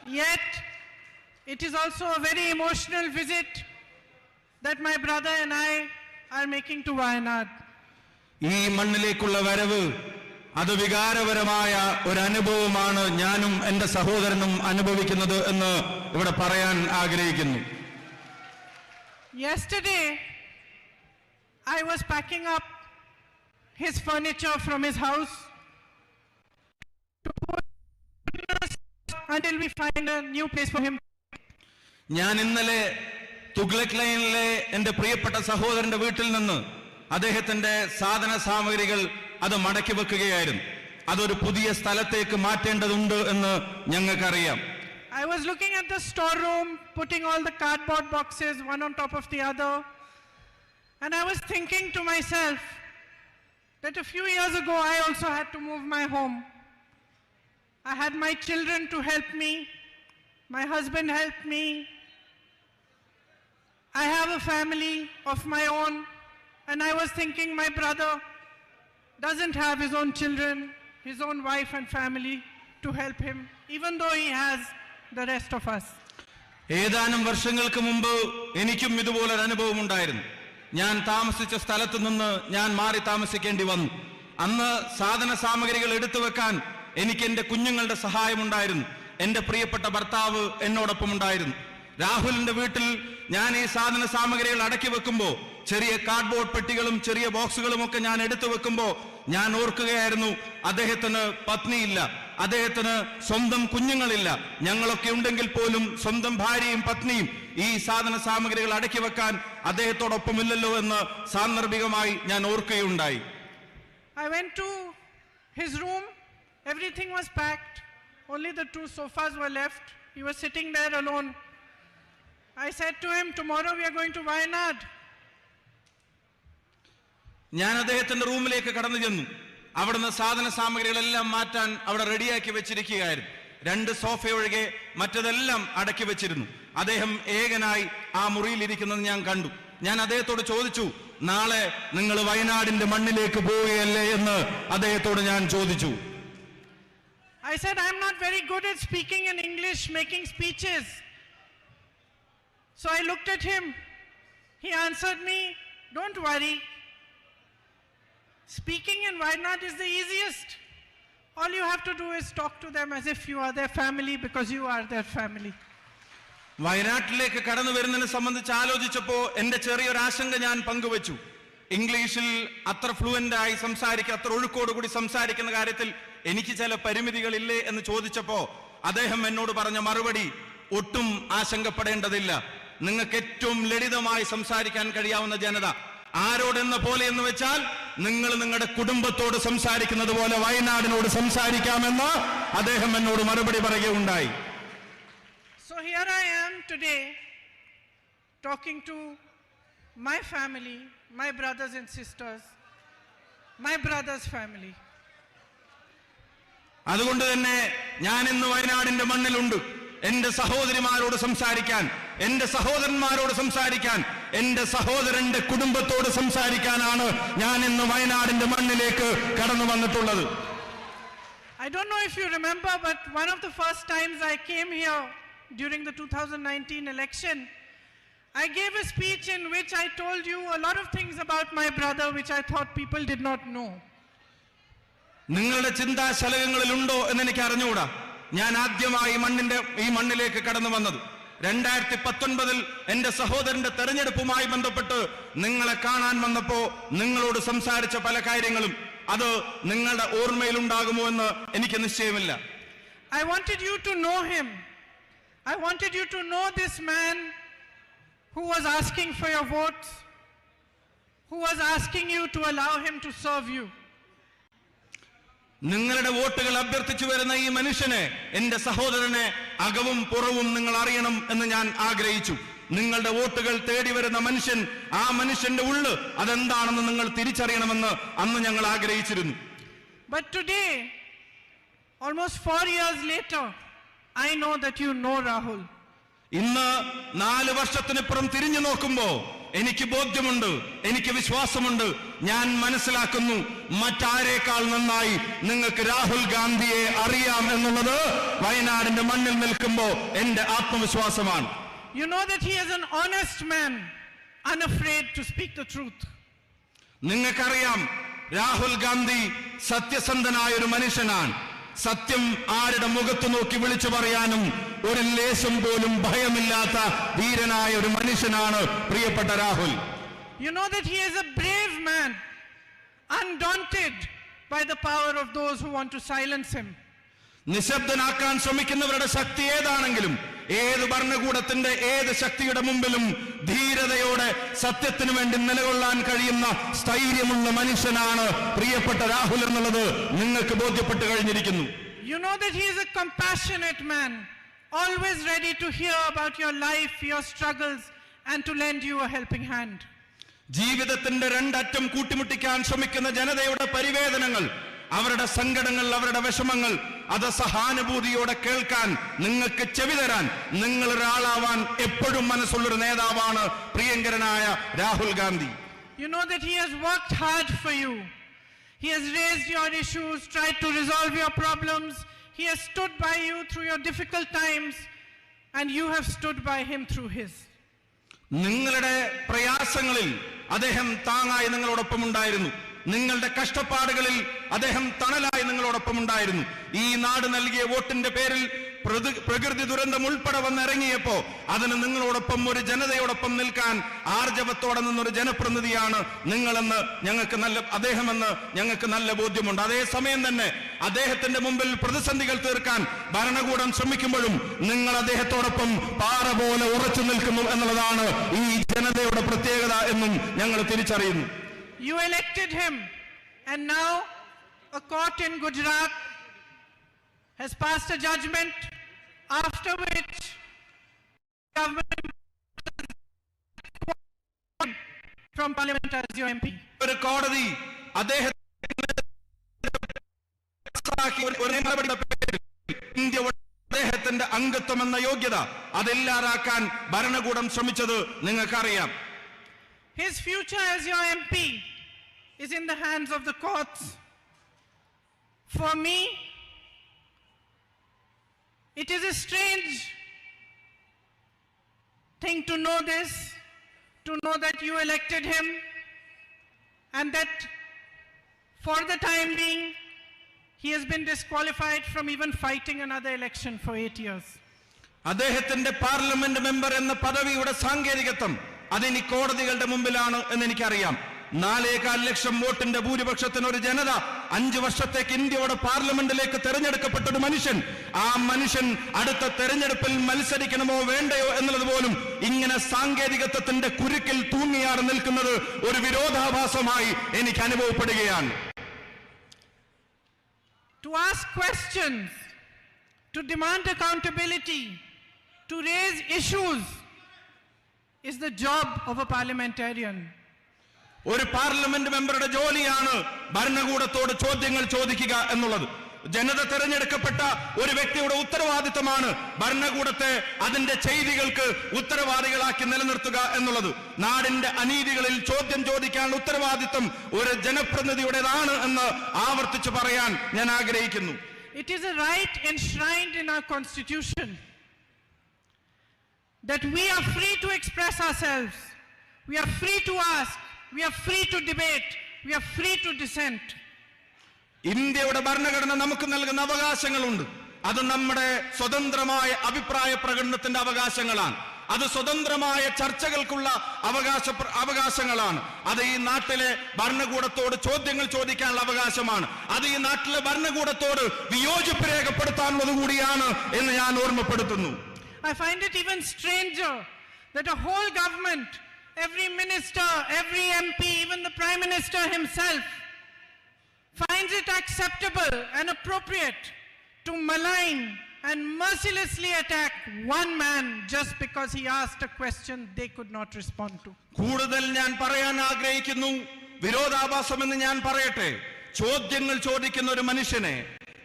Yet, it is also a very emotional visit that my brother and I are making to Wayanad. ഈ മണ്ണിലേക്കുള്ള വരവ് അത് വികാരപരമായ ഒരു അനുഭവമാണ് ഞാനും എൻ്റെ സഹോദരനും അനുഭവിക്കുന്നത് എന്ന് ഇവിടെ പറയാൻ ആഗ്രഹിക്കുന്നു. Yesterday, I was packing up his furniture from his house until we find a new place for him. ഞാൻ ഇന്നലെ തുഗ്ലക് ലൈനിലെ എൻ്റെ പ്രിയപ്പെട്ട സഹോദരന്റെ വീട്ടിൽ നിന്ന് അദ്ദേഹത്തിന്റെ സാധന സാമഗ്രികൾ അത് മടക്കി വെക്കുകയായിരുന്നു. അതൊരു പുതിയ സ്ഥലത്തേക്ക് മാറ്റേണ്ടതുണ്ട് എന്ന് ഞങ്ങൾക്കറിയാം. I was looking at the storeroom, putting all the cardboard boxes one on top of the other, and I was thinking to myself that a few years ago I also had to move my home. I had my children to help me, my husband helped me. I have a family of my own, and I was thinking my brother doesn't have his own children, his own wife and family to help him, even though he has the rest of us. ഏതാനും വർഷങ്ങൾക്ക് മുമ്പ് എനിക്കും ഇതുപോലൊരു അനുഭവം ഉണ്ടായിരുന്നു. ഞാൻ താമസിച്ച സ്ഥലത്ത് നിന്ന് ഞാൻ മാറി താമസിക്കേണ്ടി വന്നു. അന്ന് സാധന സാമഗ്രികൾ എടുത്തു വെക്കാൻ എനിക്ക് എൻ്റെ കുഞ്ഞുങ്ങളുടെ സഹായമുണ്ടായിരുന്നു. എൻ്റെ പ്രിയപ്പെട്ട ഭർത്താവ് എന്നോടൊപ്പം ഉണ്ടായിരുന്നു. രാഹുലിന്റെ വീട്ടിൽ ഞാൻ ഈ സാധന സാമഗ്രികൾ അടക്കി വെക്കുമ്പോൾ ചെറിയ കാർഡ്ബോർഡ് പെട്ടികളും ചെറിയ ബോക്സുകളും ഒക്കെ ഞാൻ എടുത്തു വെക്കുമ്പോൾ ഞാൻ ഓർക്കുകയായിരുന്നു, അദ്ദേഹത്തിന് പത്നിയില്ല, അദ്ദേഹത്തിന് സ്വന്തം കുഞ്ഞുങ്ങളില്ല. ഞങ്ങളൊക്കെ ഉണ്ടെങ്കിൽ പോലും സ്വന്തം ഭാര്യയും പത്നിയും ഈ സാധന സാമഗ്രികൾ അടക്കി വെക്കാൻ അദ്ദേഹത്തോടൊപ്പമില്ലല്ലോ എന്ന് സാന്ദർഭികമായി ഞാൻ ഓർക്കുകയുണ്ടായി. I went to his room. Everything was packed. Only the 2 sofas were left. He was sitting there alone. I said to him, tomorrow we are going to Wayanad. ഞാൻ അദ്ദേഹത്തിന്റെ റൂമിലേക്ക് കടന്നു ചെന്നു. അവിടുന്ന് സാധന സാമഗ്രികളെല്ലാം മാറ്റാൻ അവിടെ റെഡിയാക്കി വെച്ചിരിക്കുകയായിരുന്നു. 2 സോഫ ഒഴികെ മറ്റതെല്ലാം അടക്കി വെച്ചിരുന്നു. അദ്ദേഹം ഏകനായി ആ മുറിയിലിരിക്കുന്നത് ഞാൻ കണ്ടു. ഞാൻ അദ്ദേഹത്തോട് ചോദിച്ചു, നാളെ നിങ്ങൾ വയനാടിന്റെ മണ്ണിലേക്ക് പോവുകയല്ലേ എന്ന് അദ്ദേഹത്തോട് ഞാൻ ചോദിച്ചു. I said, I'm not very good at speaking in English, making speeches. So I looked at him. He answered me, don't worry. Speaking in Wayanad is the easiest. All you have to do is talk to them as if you are their family, because you are their family. വയനാട്ടിലേക്ക് കടന്നു വരുന്നതിനെ സംബന്ധിച്ച് ആലോചിച്ചപ്പോൾ എൻ്റെ ചെറിയൊരു ആശങ്ക ഞാൻ പങ്കുവച്ചു. ഇംഗ്ലീഷിൽ അത്ര ഫ്ലുവൻ്റ് ആയി സംസാരിക്കുക, അത്ര ഒഴുക്കോടുകൂടി സംസാരിക്കുന്ന കാര്യത്തിൽ എനിക്ക് ചില പരിമിതികളില്ലേ എന്ന് ചോദിച്ചപ്പോൾ അദ്ദേഹം എന്നോട് പറഞ്ഞ മറുപടി, ഒട്ടും ആശങ്കപ്പെടേണ്ടതില്ല, നിങ്ങൾക്ക് ഏറ്റവും ലളിതമായി സംസാരിക്കാൻ കഴിയാവുന്ന ജനത ആരോടെന്ന പോലെ എന്ന് വെച്ചാൽ നിങ്ങൾ നിങ്ങളുടെ കുടുംബത്തോട് സംസാരിക്കുന്നത് പോലെ വയനാടിനോട് സംസാരിക്കാമെന്ന് അദ്ദേഹം എന്നോട് മറുപടി പറയുകയുണ്ടായി. So here I am today talking to my family, my brothers and sisters, my brother's family. അതുകൊണ്ട് തന്നെ ഞാൻ ഇന്ന് വയനാടിന്റെ മണ്ണിലുണ്ട്. എന്റെ സഹോദരിമാരോട് സംസാരിക്കാൻ, എന്റെ സഹോദരന്മാരോട് സംസാരിക്കാൻ, എന്റെ സഹോദരന്റെ കുടുംബത്തോട് സംസാരിക്കാനാണ് ഞാൻ ഇന്ന് വയനാടിന്റെ മണ്ണിലേക്ക് കടന്നു വന്നിട്ടുള്ളത്. I don't know if you remember, but one of the first times I came here during the 2019 election, I gave a speech in which I told you a lot of things about my brother which I thought people did not know. നിങ്ങളുടെ ചിന്താശലകങ്ങളിൽ ഉണ്ടോ എന്ന് എനിക്ക് അറിഞ്ഞുകൂടാ. ഞാൻ ആദ്യമായി ഈ മണ്ണിലേക്ക് കടന്നു വന്നത് 2019 എന്റെ സഹോദരന്റെ തെരഞ്ഞെടുപ്പുമായി ബന്ധപ്പെട്ട് നിങ്ങളെ കാണാൻ വന്നപ്പോ നിങ്ങളോട് സംസാരിച്ച പല കാര്യങ്ങളും അത് നിങ്ങളുടെ ഓർമ്മയിലുണ്ടാകുമോ എന്ന് എനിക്ക് നിശ്ചയമില്ല. I wanted you to know him. I wanted you to know this man who was asking for your votes, who was asking you to allow him to serve you. നിങ്ങളുടെ വോട്ടുകൾ അഭ്യർത്ഥിച്ചു വരുന്ന ഈ മനുഷ്യനെ, എന്റെ സഹോദരനെ അകവും പുറവും നിങ്ങൾ അറിയണം എന്ന് ഞാൻ ആഗ്രഹിച്ചു. നിങ്ങളുടെ വോട്ടുകൾ തേടി വരുന്ന മനുഷ്യൻ, ആ മനുഷ്യന്റെ ഉള്ള് അതെന്താണെന്ന് നിങ്ങൾ തിരിച്ചറിയണമെന്ന് അന്ന് ഞങ്ങൾ ആഗ്രഹിച്ചിരുന്നു. But today, almost 4 years later, I know that you know Rahul. ഇന്ന് 4 വർഷത്തിനിപ്പുറം തിരിഞ്ഞു നോക്കുമ്പോ എനിക്ക് ബോധ്യമുണ്ട്, എനിക്ക് വിശ്വാസമുണ്ട്, ഞാൻ മനസ്സിലാക്കുന്നു മറ്റാരേക്കാൾ നന്നായി നിങ്ങൾക്ക് രാഹുൽ ഗാന്ധിയെ അറിയാം എന്നുള്ളത് വയനാടിന്റെ മണ്ണിൽ നിൽക്കുമ്പോ എന്റെ ആത്മവിശ്വാസമാണ്. You know that he is an honest man, unafraid to speak the truth. നിങ്ങൾക്കറിയാം രാഹുൽ ഗാന്ധി സത്യസന്ധനായ ഒരു മനുഷ്യനാണ്. സത്യം ആരുടെ മുഖത്ത് നോക്കി വിളിച്ചു പറയാനും ഒരു ലേശം പോലും ഭയമില്ലാത്ത ധീരനായ ഒരു മനുഷ്യനാണ് പ്രിയപ്പെട്ട Rahul. You know that he is a brave man, undaunted by the power of those who want to silence him. നിശബ്ദനാക്കാൻ ശ്രമിക്കുന്നവരുടെ ശക്തി ഏതാണെങ്കിലും, ഏത് ഭരണകൂടത്തിന്റെ ഏത് ശക്തിയുടെ മുമ്പിലും ധീരതയോടെ സത്യത്തിനു വേണ്ടി നിലകൊള്ളാൻ കഴിയുന്ന സ്ഥൈര്യമുള്ള മനുഷ്യനാണ് പ്രിയപ്പെട്ട രാഹുൽ എന്നുള്ളത് നിങ്ങൾക്ക് ബോധ്യപ്പെട്ട് കഴിഞ്ഞിരിക്കുന്നു. You know that he is a compassionate man, always ready to hear about your life, your struggles, and to lend you a helping hand. ജീവിതത്തിന്റെ രണ്ടറ്റം കൂട്ടിമുട്ടിക്കാൻ ശ്രമിക്കുന്ന ജനതയുടെ പരിവേദനങ്ങൾ, അവരുടെ സങ്കടങ്ങൾ, അവരുടെ വിഷമങ്ങൾ, അത് സഹാനുഭൂതിയോടെ കേൾക്കാൻ, നിങ്ങൾക്ക് ചെവി തരാൻ, നിങ്ങൾ ഒരാളാവാൻ എപ്പോഴും മനസ്സുള്ളൊരു നേതാവാണ് പ്രിയങ്കരനായ Rahul Gandhi. You know that he has worked hard for you. He has raised your issues, tried to resolve your problems. He has stood by you through your difficult times, and you have stood by him through his. നിങ്ങളുടെ പ്രയാസങ്ങളിൽ അദ്ദേഹം താങ്ങായി നിങ്ങളോടൊപ്പം ഉണ്ടായിരുന്നു. നിങ്ങളുടെ കഷ്ടപ്പാടുകളിൽ അദ്ദേഹം തണലായി നിങ്ങളോടൊപ്പം ഉണ്ടായിരുന്നു. ഈ നാട് നൽകിയ വോട്ടിന്റെ പേരിൽ പ്രകൃതി ദുരന്തം ഉൾപ്പെടെ വന്നിറങ്ങിയപ്പോ അതിന് നിങ്ങളോടൊപ്പം ഒരു ജനതയോടൊപ്പം നിൽക്കാൻ ആർജവത്തോടെ നിന്നൊരു ജനപ്രതിനിധിയാണ് നിങ്ങളെന്ന് അദ്ദേഹമെന്ന് ഞങ്ങൾക്ക് നല്ല ബോധ്യമുണ്ട്. അതേസമയം തന്നെ അദ്ദേഹത്തിന്റെ മുമ്പിൽ പ്രതിസന്ധികൾ തീർക്കാൻ ഭരണകൂടം ശ്രമിക്കുമ്പോഴും നിങ്ങൾ അദ്ദേഹത്തോടൊപ്പം പാറ പോലെ ഉറച്ചു നിൽക്കുന്നു എന്നുള്ളതാണ് ഈ ജനതയുടെ പ്രത്യേകത എന്നും ഞങ്ങൾ തിരിച്ചറിയുന്നു. You elected him, and now a court in Gujarat has passed a judgment after which government from parliament as your MP. ഒരു കോടതി അദ്ദേഹത്തിന്റെ അംഗത്വം എന്ന യോഗ്യത അതില്ലാതാക്കാൻ ഭരണകൂടം ശ്രമിച്ചത് നിങ്ങൾക്കറിയാം. His future as your MP is in the hands of the courts. For me, it is a strange thing to know this, to know that you elected him and that for the time being he has been disqualified from even fighting another election for 8 years. അദ്ദേഹത്തിന്റെ parliament member എന്ന പദവിയുടെ സാങ്കേതികത്വം അതിനി കോടതികളുടെ മുമ്പിലാണ് എന്ന് എനിക്കറിയാം. 4.25 ലക്ഷം വോട്ടിന്റെ ഭൂരിപക്ഷത്തിന് ഒരു ജനത 5 വർഷത്തേക്ക് ഇന്ത്യയുടെ പാർലമെന്റിലേക്ക് തെരഞ്ഞെടുക്കപ്പെട്ട ഒരു മനുഷ്യൻ, ആ മനുഷ്യൻ അടുത്ത തെരഞ്ഞെടുപ്പിൽ മത്സരിക്കണമോ വേണ്ടയോ എന്നുള്ളത് പോലും ഇങ്ങനെ സാങ്കേതികത്വത്തിന്റെ കുരുക്കിൽ തൂങ്ങിയാറ് നിൽക്കുന്നത് ഒരു വിരോധാഭാസമായി എനിക്ക് അനുഭവപ്പെടുകയാണ്. To ask questions, to demand accountability, to raise issues is the job of a parliamentarian. ഒരു പാർലമെന്റ് മെമ്പറുടെ ജോലിയാണ് ഭരണകൂടത്തോട് ചോദ്യങ്ങൾ ചോദിക്കുക എന്നുള്ളത്. ജനത തെരഞ്ഞെടുക്കപ്പെട്ട ഒരു വ്യക്തിയുടെ ഉത്തരവാദിത്തമാണ് ഭരണകൂടത്തെ അതിന്റെ ചെയ്തികൾക്ക് ഉത്തരവാദികളാക്കി നിലനിർത്തുക എന്നുള്ളത്. നാടിന്റെ അനീതികളിൽ ചോദ്യം ചോദിക്കാനുള്ള ഉത്തരവാദിത്തം ഒരു ജനപ്രതിനിധിയുടേതാണ് എന്ന് ആവർത്തിച്ച് പറയാൻ ഞാൻ ആഗ്രഹിക്കുന്നു. It is a right enshrined in our constitution that we are free to express ourselves, we are free to ask, we are free to debate, we are free to dissent. ഇന്ത്യയുടെ ഭരണഘടന നമുക്ക് നൽകുന്ന അവകാശങ്ങളുണ്ട്. അത് നമ്മുടെ സ്വതന്ത്രമായ അഭിപ്രായ പ്രകടനത്തിന്റെ അവകാശങ്ങളാണ്. അത് സ്വതന്ത്രമായ ചർച്ചകൾക്കുള്ള അവകാശങ്ങളാണ്. അത് ഈ നാട്ടിലെ ഭരണകൂടത്തോട് ചോദ്യങ്ങൾ ചോദിക്കാനുള്ള അവകാശമാണ്. അത് ഈ നാട്ടിലെ ഭരണകൂടത്തോട് വിയോജിപ്പ് രേഖപ്പെടുത്താനുള്ളത് കൂടിയാണ് എന്ന് ഞാൻ ഓർമ്മപ്പെടുത്തുന്നു. I find it even stranger that a whole government, every minister, every MP, even the Prime Minister himself, finds it acceptable and appropriate to malign and mercilessly attack one man just because he asked a question they could not respond to. കൂടുതൽ ഞാൻ പറയാൻ ആഗ്രഹിക്കുന്നു, വിരോധാഭാസമെന്ന് ഞാൻ പറയട്ടെ. ചോദ്യങ്ങൾ ചോദിക്കുന്ന ഒരു മനുഷ്യനെ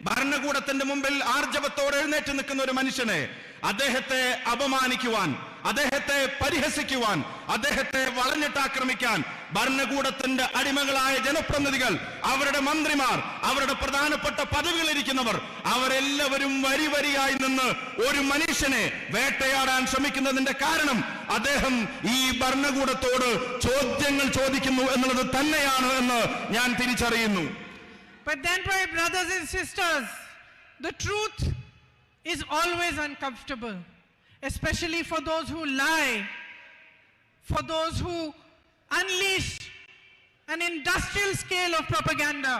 ഭരണകൂടത്തിന്റെ മുമ്പിൽ ആർജവത്തോടെ എഴുന്നേറ്റ് നിൽക്കുന്ന ഒരു മനുഷ്യനെ അദ്ദേഹത്തെ അപമാനിക്കുവാൻ, അദ്ദേഹത്തെ പരിഹസിക്കുവാൻ, അദ്ദേഹത്തെ വളഞ്ഞിട്ടാക്രമിക്കാൻ ഭരണകൂടത്തിന്റെ അടിമകളായ ജനപ്രതിനിധികൾ, അവരുടെ മന്ത്രിമാർ, അവരുടെ പ്രധാനപ്പെട്ട പദവികളിരിക്കുന്നവർ, അവരെല്ലാവരും വരി വരിയായി നിന്ന് ഒരു മനുഷ്യനെ വേട്ടയാടാൻ ശ്രമിക്കുന്നതിന്റെ കാരണം അദ്ദേഹം ഈ ഭരണകൂടത്തോട് ചോദ്യങ്ങൾ ചോദിക്കുന്നു എന്നുള്ളത് തന്നെയാണ് എന്ന് ഞാൻ തിരിച്ചറിയുന്നു. But then, my brothers and sisters, the truth is always uncomfortable, especially for those who lie, for those who unleash an industrial scale of propaganda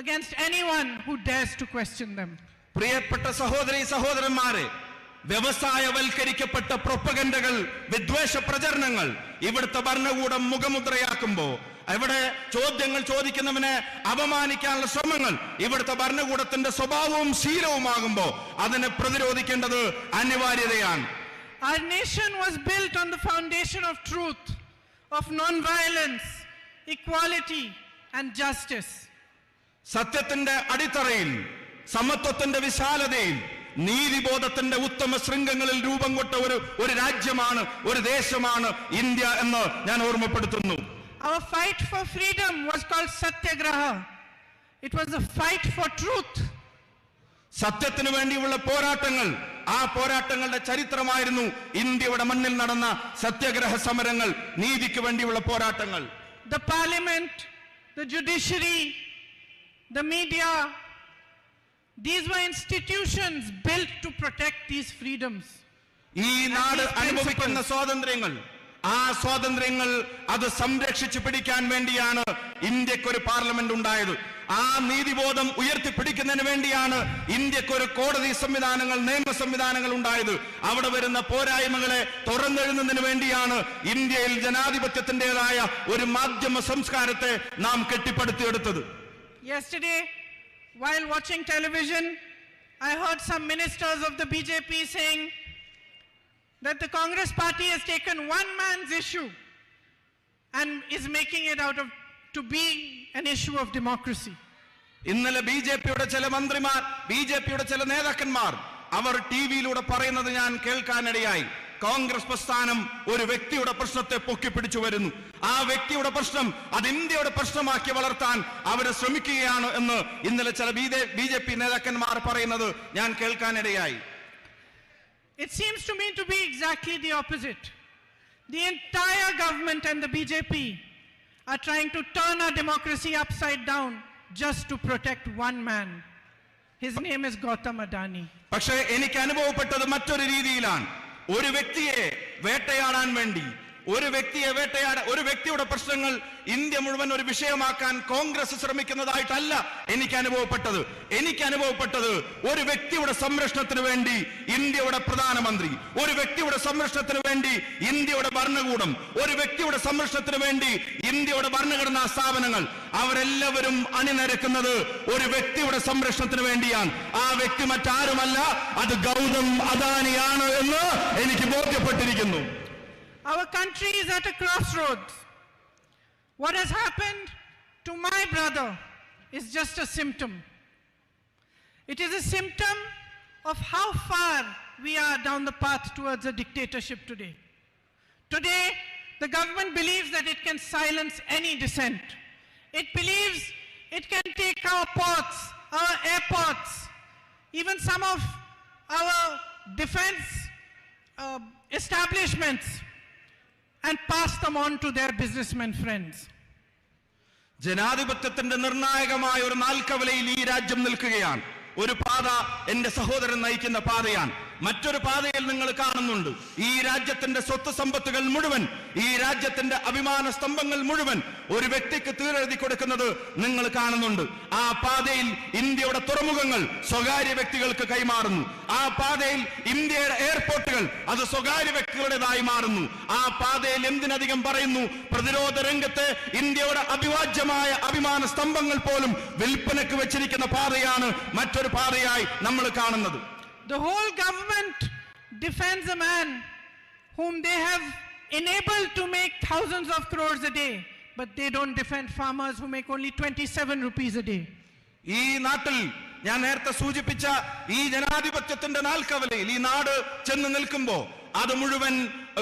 against anyone who dares to question them. പ്രിയപ്പെട്ട സഹോദരീ സഹോദരന്മാരെ, വ്യവസായവൽക്കരിക്കപ്പെട്ട പ്രൊപ്പഗൻഡകൾ, വിദ്വേഷ പ്രചരണങ്ങൾ ഇവിടുത്തെ ഭരണകൂടം മുഖമുദ്രയാക്കുമ്പോ, ഇവിടെ ചോദ്യങ്ങൾ ചോദിക്കുന്നവനെ അപമാനിക്കാനുള്ള ശ്രമങ്ങൾ ഇവിടുത്തെ ഭരണകൂടത്തിന്റെ സ്വഭാവവും ശീലവുമാകുമ്പോ അതിനെ പ്രതിരോധിക്കേണ്ടത് അനിവാര്യതയാണ്. Our nation was built on the foundation of truth, of non-violence, equality and justice. സത്യത്തിന്റെ അടിത്തറയിൽ, സമത്വത്തിന്റെ വിശാലതയിൽ, നീതിബോധത്തിന്റെ ഉത്തമ ശൃംഖങ്ങളിൽ രൂപം കൊണ്ട ഒരു രാജ്യമാണ്, ഒരു ദേശമാണ് ഇന്ത്യ എന്ന് ഞാൻ ഓർമ്മപ്പെടുത്തുന്നു. Our fight for freedom was called Satyagraha. It was a fight for truth. സത്യത്തിനു വേണ്ടിയുള്ള പോരാട്ടങ്ങൾ, ആ പോരാട്ടങ്ങളുടെ ചരിത്രമായിരുന്നു ഇന്ത്യയുടെ മണ്ണിൽ നടന്ന സത്യാഗ്രഹ സമരങ്ങൾ, നീതിക്ക് വേണ്ടിയുള്ള പോരാട്ടങ്ങൾ. The parliament, the judiciary, the media, these were institutions built to protect these freedoms. ഈ നാട് അനുഭവിക്കുന്ന സ്വാതന്ത്ര്യങ്ങൾ, ആ സ്വാതന്ത്ര്യങ്ങൾ അത് സംരക്ഷിച്ചു പിടിക്കാൻ വേണ്ടിയാണ് ഇന്ത്യക്കൊരു പാർലമെന്റ് ഉണ്ടായത്. ആ നീതിബോധം ഉയർത്തിപ്പിടിക്കുന്നതിന് വേണ്ടിയാണ് ഇന്ത്യക്കൊരു കോടതി സംവിധാനങ്ങൾ, നിയമ സംവിധാനങ്ങൾ ഉണ്ടായത്. അവിടെ വരുന്ന പോരായ്മകളെ തുറന്നെഴുതുന്നതിന് വേണ്ടിയാണ് ഇന്ത്യയിൽ ജനാധിപത്യത്തിന്റേതായ ഒരു മാധ്യമ സംസ്കാരത്തെ നാം കെട്ടിപ്പടുത്തിയെടുത്തത്. Yesterday, while watching television, I heard some ministers of the BJP saying that the Congress party has taken one man's issue and is making it out of to be an issue of democracy. ഇന്നലെ ബിജെപിയുടെ ചില മന്ത്രിമാർ, ബിജെപിയുടെ ചില നേതാക്കന്മാർ അവർ ടിവിയിലൂടെ പറയുന്നത് ഞാൻ കേൾക്കാനിടയായി. കോൺഗ്രസ് പ്രസ്ഥാനം ഒരു വ്യക്തിയുടെ പ്രശ്നത്തെ പൊക്കിപ്പിടിച്ചു വരുന്നു, ആ വ്യക്തിയുടെ പ്രശ്നം അത് ഇന്ത്യയുടെ പ്രശ്നമാക്കി വളർത്താൻ അവർ ശ്രമിക്കുകയാണ് എന്ന് ഇന്നലെ ചില ബിജെപി നേതാക്കന്മാർ പറയുന്നത് ഞാൻ കേൾക്കാനിടയായി. It seems to me to be exactly the opposite. The entire government and the BJP are trying to turn our democracy upside down just to protect one man. His name is Gautam Adani. പക്ഷേ എനിക്ക് അനുഭവപ്പെട്ടത് മറ്റൊരു രീതിയിലാണ്. ഒരു വ്യക്തിയെ വേട്ടയാടാൻ വേണ്ടി, ഒരു വ്യക്തിയുടെ പ്രശ്നങ്ങൾ ഇന്ത്യ മുഴുവൻ ഒരു വിഷയമാക്കാൻ കോൺഗ്രസ് ശ്രമിക്കുന്നതായിട്ടല്ല എനിക്ക് അനുഭവപ്പെട്ടത് ഒരു വ്യക്തിയുടെ സംരക്ഷണത്തിന് വേണ്ടി ഇന്ത്യയുടെ പ്രധാനമന്ത്രി, ഒരു വ്യക്തിയുടെ സംരക്ഷണത്തിന് വേണ്ടി ഇന്ത്യയുടെ ഭരണകൂടം, ഒരു വ്യക്തിയുടെ സംരക്ഷണത്തിന് വേണ്ടി ഇന്ത്യയുടെ ഭരണഘടനാ സ്ഥാപനങ്ങൾ അവരെല്ലാവരും അണിനിരക്കുന്നത് ഒരു വ്യക്തിയുടെ സംരക്ഷണത്തിന് വേണ്ടിയാണ്. ആ വ്യക്തി മറ്റാരുമല്ല, അത് ഗൗതം അദാനിയാണ് എന്ന് എനിക്ക് ബോധ്യപ്പെട്ടിരിക്കുന്നു. Our country is at a crossroads. What has happened to my brother is just a symptom. It is a symptom of how far we are down the path towards a dictatorship today. Today, the government believes that it can silence any dissent. It believes it can take our ports, our airports, even some of our defense establishments, and pass them on to their businessmen friends. ജനാധിപത്യത്തിന്റെ നിർണായകമായ ഒരു നാൽക്കവലയിൽ ഈ രാജ്യം നിൽക്കുകയാണ്. ഒരു പാത എന്റെ സഹോദരൻ നയിക്കുന്ന പാതയാണ്. മറ്റൊരു പാതയിൽ നിങ്ങൾ കാണുന്നുണ്ട് ഈ രാജ്യത്തിന്റെ സ്വത്ത് സമ്പത്തുകൾ മുഴുവൻ, ഈ രാജ്യത്തിന്റെ അഭിമാന സ്തംഭങ്ങൾ മുഴുവൻ ഒരു വ്യക്തിക്ക് തീരെഴുതി കൊടുക്കുന്നത് നിങ്ങൾ കാണുന്നുണ്ട്. ആ പാതയിൽ ഇന്ത്യയുടെ തുറമുഖങ്ങൾ സ്വകാര്യ വ്യക്തികൾക്ക് കൈമാറുന്നു. ആ പാതയിൽ ഇന്ത്യയുടെ എയർപോർട്ടുകൾ അത് സ്വകാര്യ വ്യക്തികളുടേതായി മാറുന്നു. ആ പാതയിൽ എന്തിനധികം പറയുന്നു, പ്രതിരോധ രംഗത്തെ ഇന്ത്യയുടെ അഭിവാജ്യമായ അഭിമാന സ്തംഭങ്ങൾ പോലും വിൽപ്പനക്ക് വെച്ചിരിക്കുന്ന പാതയാണ് മറ്റൊരു പാതയായി നമ്മൾ കാണുന്നത്. The whole government defends a man whom they have enabled to make thousands of crores a day, but they don't defend farmers who make only 27 rupees a day. ഈ നാട്ടിൽ ഞാൻ നേരത്തെ സൂചിപ്പിച്ച ഈ ജനാധിപത്യത്തിന്റെ നാൽക്കവലയിൽ ഈ നാട് ചെന്ന് നിൽക്കുമ്പോ അത് മുഴുവൻ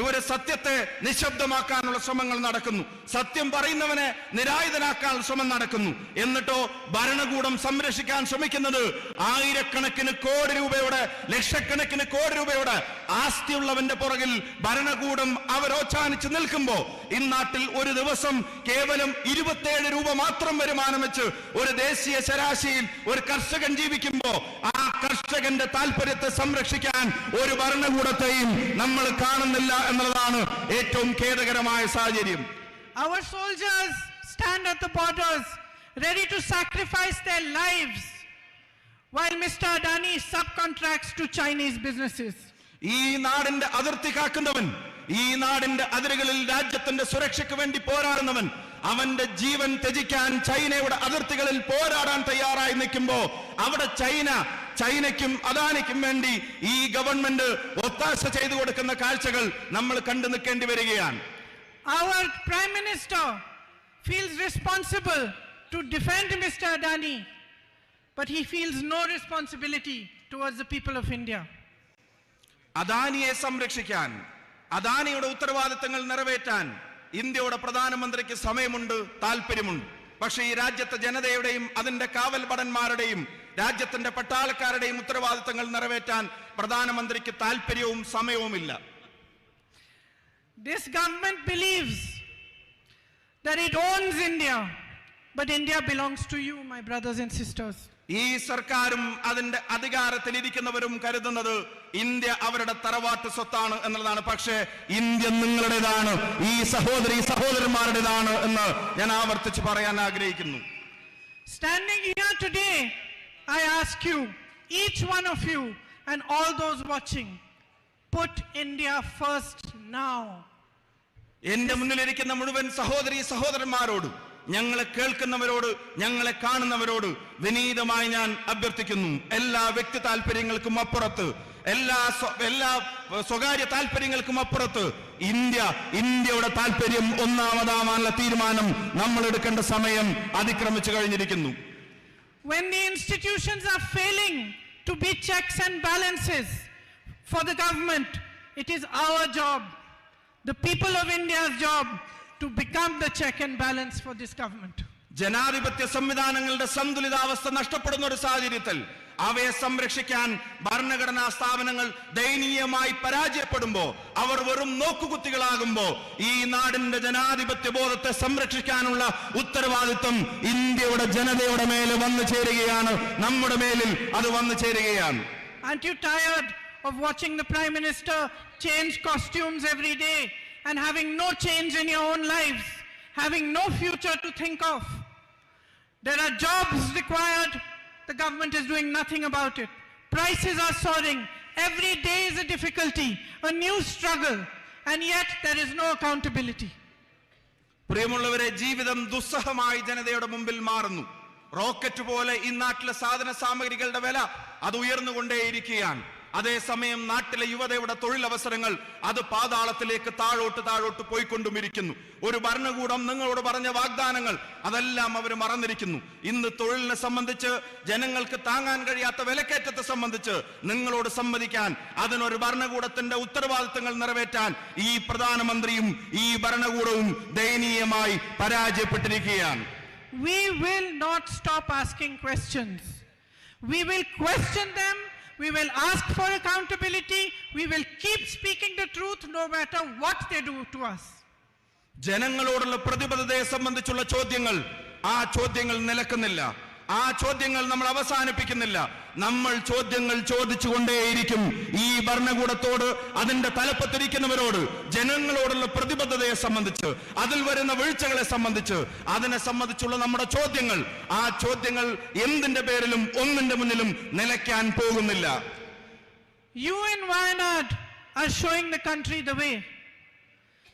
ഒരു സത്യത്തെ നിശബ്ദമാക്കാനുള്ള ശ്രമങ്ങൾ നടക്കുന്നു. സത്യം പറയുന്നവനെ നിരായുധനാക്കാനുള്ള ശ്രമം നടക്കുന്നു. എന്നിട്ടോ ഭരണകൂടം സംരക്ഷിക്കാൻ ശ്രമിക്കുന്നത് ആയിരക്കണക്കിന് കോടി രൂപയുടെ, ലക്ഷക്കണക്കിന് കോടി രൂപയുടെ ആസ്തിയുള്ളവന്റെ പുറകിൽ ഭരണകൂടം അവരോച്ചാനിച്ച് നിൽക്കുമ്പോ ഇന്നാട്ടിൽ ഒരു ദിവസം കേവലം 27 രൂപ മാത്രം വരുമാനം വെച്ച് ഒരു ദേശീയ ശരാശരിയിൽ ഒരു കർഷകൻ ജീവിക്കുമ്പോ ആ കർഷകന്റെ താല്പര്യത്തെ സംരക്ഷിക്കാൻ ഒരു ഭരണകൂടത്തെയും നമ്മൾ കാണുന്നില്ല എന്നുള്ളതാണ് ഏറ്റവും ഖേദകരമായ സാഹചര്യം. Our soldiers stand at the borders ready to sacrifice their lives while Mr. Adani subcontracts to Chinese businesses. ഈ നാടിന്റെ അതിർത്തി കാക്കുന്നവൻ, ഈ നാടിന്റെ അതിരുകളിൽ രാജ്യത്തിന്റെ സുരക്ഷയ്ക്ക് വേണ്ടി പോരാടുന്നവൻ, അവന്റെ ജീവൻ ത്യജിക്കാൻ ചൈനയുടെ അതിർത്തികളിൽ പോരാടാൻ തയ്യാറായി നിൽക്കുമ്പോ അവിടെ ചൈനയ്ക്കും അദാനിക്കും വേണ്ടി ഈ ഗവൺമെന്റ് ഒത്താശ ചെയ്തു കൊടുക്കുന്ന കാഴ്ചകൾ നമ്മൾ കണ്ടു നിൽക്കേണ്ടി വരികയാണ്. Our Prime Minister feels responsible to defend Mr. Adani, but he feels no responsibility towards the people of India. അദാനിയെ സംരക്ഷിക്കാൻ, അദാനിയുടെ ഉത്തരവാദിത്തങ്ങൾ നിറവേറ്റാൻ ഇന്ത്യയുടെ പ്രധാനമന്ത്രിക്ക് സമയമുണ്ട്, താല്പര്യമുണ്ട്. പക്ഷേ ഈ രാജ്യത്തെ ജനതയുടെയും അതിന്റെ കാവൽ ഭടന്മാരുടെയും രാജ്യത്തിന്റെ പട്ടാളക്കാരുടെയും ഉത്തരവാദിത്തങ്ങൾ നിറവേറ്റാൻ പ്രധാനമന്ത്രിക്ക് താല്പര്യവും സമയവുമില്ല. This government believes that it owns India, but India belongs to you, my brothers and sisters. ഈ സർക്കാരും അതിന്റെ അധികാരത്തിൽ ഇരിക്കുന്നവരും കരുതുന്നത് ഇന്ത്യ അവരുടെ തറവാട്ട് സ്വത്താണ് എന്നുള്ളതാണ്. പക്ഷേ ഇന്ത്യ നിങ്ങളുടേതാണ്, ഈ സഹോദരന്മാരുടേതാണ് എന്ന് ഞാൻ ആവർത്തിച്ച് പറയാൻ ആഗ്രഹിക്കുന്നു. Standing here today, I ask you, each one of you and all those watching, put India first now. എന്റെ മുന്നിലിരിക്കുന്ന മുഴുവൻ സഹോദരന്മാരോട്, ഞങ്ങളെ കേൾക്കുന്നവരോട്, ഞങ്ങളെ കാണുന്നവരോട് വിനീതമായി ഞാൻ അഭ്യർത്ഥിക്കുന്നു, എല്ലാ വ്യക്തി താല്പര്യങ്ങൾക്കും അപ്പുറത്ത്, എല്ലാ സ്വകാര്യ താല്പര്യങ്ങൾക്കും അപ്പുറത്ത് ഇന്ത്യയുടെ താല്പര്യം ഒന്നാമതാവാനുള്ള തീരുമാനം നമ്മൾ എടുക്കേണ്ട സമയം അതിക്രമിച്ചു കഴിഞ്ഞിരിക്കുന്നു. When the institutions are failing to be checks and balances for the government, it is our job, the people of India's job, to become the check and balance for this government. ജനാധിപത്യ സംവിധാനങ്ങളുടെ സന്തുലിതാവസ്ഥ നഷ്ടപ്പെടുന്ന ഒരു സാഹചര്യത്തിൽ അവയെ സംരക്ഷിക്കാൻ ഭരണഘടനാ സ്ഥാപനങ്ങൾ ദയനീയമായി പരാജയപ്പെടുമ്പോ, അവർ വെറും നോക്കുകുത്തികളാകുമ്പോ ഈ നാടിന്റെ ജനാധിപത്യ ബോധത്തെ സംരക്ഷിക്കാനുള്ള ഉത്തരവാദിത്വം ഇന്ത്യയുടെ ജനതയുടെ മേലെ വന്നു ചേരുകയാണ്, നമ്മുടെ മേലിൽ അത് വന്നു ചേരുകയാണ്. Aren't you tired of watching the Prime Minister change costumes every day and having no change in your own lives, having no future to think of? There are jobs required. The government is doing nothing about it. Prices are soaring. Every day is a difficulty, a new struggle, and yet there is no accountability. പ്രിയമുള്ളവരെ, ജീവിതം ദുസ്സഹമായി ജനതയുടെ മുമ്പിൽ മാറുന്നു. Rocket പോലെ ഈ നാട്ടിലെ സാധന സാമഗ്രികളുടെ വില അത് ഉയർന്നുകൊണ്ടേയിരിക്കുകയാണ്. അതേസമയം നാട്ടിലെ യുവതയുടെ തൊഴിലവസരങ്ങൾ അത് പാതാളത്തിലേക്ക് താഴോട്ട് പോയിക്കൊണ്ടുമിരിക്കുന്നു. ഒരു ഭരണകൂടം നിങ്ങളോട് പറഞ്ഞ വാഗ്ദാനങ്ങൾ അതെല്ലാം അവർ മറന്നിരിക്കുന്നു. ഇന്ന് തൊഴിലിനെ സംബന്ധിച്ച്, ജനങ്ങൾക്ക് താങ്ങാൻ കഴിയാത്ത വിലക്കയറ്റത്തെ സംബന്ധിച്ച് നിങ്ങളോട് സംവദിക്കാൻ, അതിനൊരു ഭരണകൂടത്തിന്റെ ഉത്തരവാദിത്തങ്ങൾ നിറവേറ്റാൻ ഈ പ്രധാനമന്ത്രിയും ഈ ഭരണകൂടവും ദയനീയമായി പരാജയപ്പെട്ടിരിക്കുകയാണ്. We will not stop asking questions. We will question them. We will ask for accountability. We will keep speaking the truth no matter what they do to us. ജനങ്ങളോടുള്ള പ്രതിബദ്ധതയെ സംബന്ധിച്ചുള്ള ചോദ്യങ്ങൾ, ആ ചോദ്യങ്ങൾ നിലക്കുന്നില്ല, ആ ചോദ്യങ്ങൾ നമ്മൾ അവസാനിപ്പിക്കുന്നില്ല. നമ്മൾ ചോദ്യങ്ങൾ ചോദിച്ചുകൊണ്ടേയിരിക്കും. ഈ ഭരണകൂടത്തോട്, അതിന്റെ തലപ്പത്തിരിക്കുന്നവരോട്, ജനങ്ങളോടുള്ള പ്രതിബദ്ധതയെ സംബന്ധിച്ച്, അതിൽ വരുന്ന വീഴ്ചകളെ സംബന്ധിച്ച്, അതിനെ സംബന്ധിച്ചുള്ള നമ്മുടെ ചോദ്യങ്ങൾ, ആ ചോദ്യങ്ങൾ എന്തിന്റെ പേരിലും ഒന്നിന്റെ മുന്നിലും നിലയ്ക്കാൻ പോകുന്നില്ല. You in Wayanad are showing the country the way.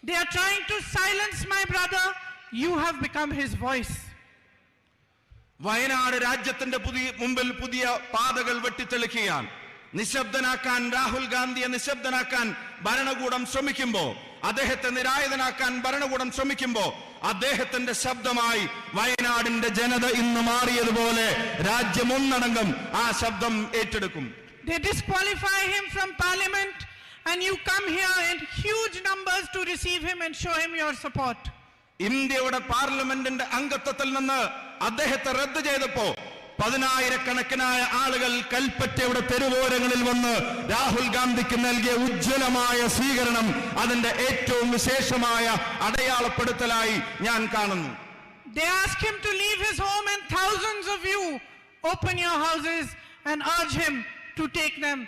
They are trying to silence my brother. You have become his voice. Wayanad രാജ്യത്തിന്റെ മുമ്പിൽ പുതിയ പാതകൾ വെട്ടിത്തെളിക്കുകയാണ്. നിശബ്ദനാക്കാൻ, രാഹുൽ ഗാന്ധിയെ നിശബ്ദനാക്കാൻ ഭരണകൂടം ശ്രമിക്കുമ്പോ അദ്ദേഹത്തെ നിരായുധനാക്കാൻ ഭരണകൂടം ശ്രമിക്കുമ്പോ അദ്ദേഹത്തിന്റെ ശബ്ദമായി വയനാടിന്റെ ജനത ഇന്ന് മാറിയതുപോലെ രാജ്യമൊന്നടങ്കം ആ ശബ്ദം ഏറ്റെടുക്കും. They disqualify him from parliament and you come here in huge numbers to receive him and show him your support. ഇന്ത്യയുടെ പാർലമെന്റിന്റെ അംഗത്വത്തിൽ നിന്ന് അദ്ദേഹത്തെ റദ്ദ് ചെയ്തപ്പോ 10,000-കണക്കിനായ ആളുകൾ കൽപ്പറ്റയുടെ തെരുവോരങ്ങളിൽ വന്ന് രാഹുൽ ഗാന്ധിക്ക് നൽകിയ ഉജ്ജ്വലമായ സ്വീകരണം അതിന്റെ ഏറ്റവും വിശേഷമായ അടയാളപ്പെടുത്തലായി ഞാൻ കാണുന്നു. They ask him to leave his home and thousands of you open your houses and urge him to take them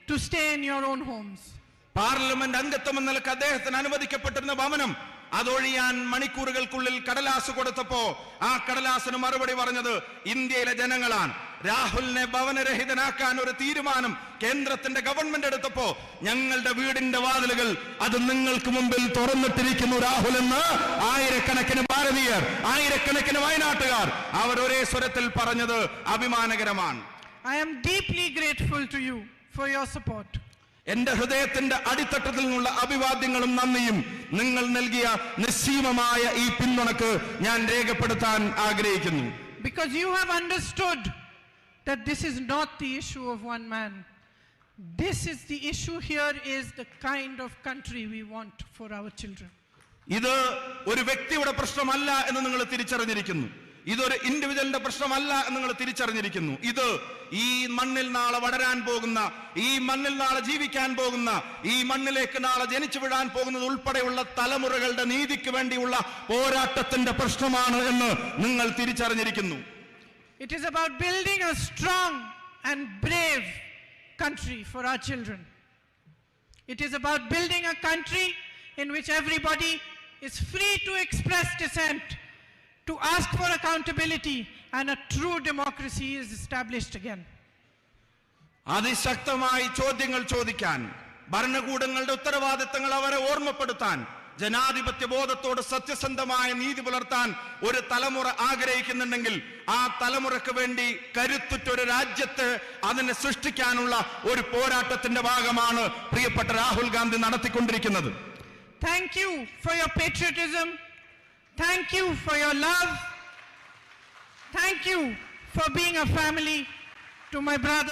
to stay in your own homes. Parliament അംഗത്വം എന്ന നിലക്ക് അദ്ദേഹത്തിന് അനുവദിക്കപ്പെട്ടിരുന്ന ഭവനം അതൊഴിയാൻ മണിക്കൂറുകൾക്കുള്ളിൽ കടലാസ് കൊടുത്തപ്പോ ആ കടലാസിന് മറുപടി പറഞ്ഞത് ഇന്ത്യയിലെ ജനങ്ങളാണ്. രാഹുലിനെ ഭവനരഹിതനാക്കാൻ ഒരു തീരുമാനം കേന്ദ്രത്തിന്റെ ഗവൺമെന്റ് എടുത്തപ്പോ ഞങ്ങളുടെ വീടിന്റെ വാതിലുകൾ അത് നിങ്ങൾക്ക് മുമ്പിൽ തുറന്നിട്ടിരിക്കുന്നു രാഹുൽ എന്ന് ആയിരക്കണക്കിന് ഭാരതീയർ, ആയിരക്കണക്കിന് വയനാട്ടുകാർ അവർ ഒരേ സ്വരത്തിൽ പറഞ്ഞത് അഭിമാനകരമാണ്. I am deeply grateful to you for your support. എന്റെ ഹൃദയത്തിന്റെ അടിത്തട്ടത്തിൽ നിന്നുള്ള അഭിവാദ്യങ്ങളും നന്ദിയും നിങ്ങൾ നൽകിയ നിസ്സീമമായ ഈ പിന്തുണക്ക് ഞാൻ രേഖപ്പെടുത്താൻ ആഗ്രഹിക്കുന്നു. Because you have understood that this is not the issue of one man. This is the issue here is the kind of country we want for our children. ഇത് ഒരു വ്യക്തിയുടെ പ്രശ്നമല്ല എന്ന് നിങ്ങൾ തിരിച്ചറിഞ്ഞിരിക്കുന്നു. ഇതൊരു ഇൻഡിവിജ്വലിന്റെ പ്രശ്നമല്ല എന്ന് നിങ്ങൾ തിരിച്ചറിഞ്ഞിരിക്കുന്നു. ഇത് ഈ മണ്ണിൽ നാളെ വളരാൻ പോകുന്ന, ഈ മണ്ണിൽ നാളെ ജീവിക്കാൻ പോകുന്ന, ഈ മണ്ണിലേക്ക് നാളെ ജനിച്ചു വീഴാൻ പോകുന്നത് ഉൾപ്പെടെയുള്ള തലമുറകളുടെ നീതിക്ക് വേണ്ടിയുള്ള പോരാട്ടത്തിന്റെ പ്രശ്നമാണ് എന്ന് നിങ്ങൾ തിരിച്ചറിഞ്ഞിരിക്കുന്നു. It is about building a strong and brave country for our children. It is about building a country in which everybody is free to express dissent, to ask for accountability, and a true democracy is established again. അതിശക്തമായി ചോദ്യങ്ങൾ ചോദിക്കാൻ, ഭരണകൂടങ്ങളുടെ ഉത്തരവാദിത്തങ്ങൾ അവരെ ഓർമ്മപ്പെടുത്താൻ, ജനാധിപത്യ ബോധത്തോട് സത്യസന്ധമായ നീതി പുലർത്താൻ ഒരു തലമുറ ആഗ്രഹിക്കുന്നുണ്ടെങ്കിൽ ആ തലമുറക്ക് വേണ്ടി കരുത്തുറ്റൊരു രാജ്യത്ത് അതിനെ സൃഷ്ടിക്കാനുള്ള ഒരു പോരാട്ടത്തിന്റെ ഭാഗമാണ് പ്രിയപ്പെട്ട രാഹുൽ ഗാന്ധി നടത്തിക്കൊണ്ടിരിക്കുന്നത്. Thank you for your patriotism. Thank you for your love. Thank you for being a family to my brother.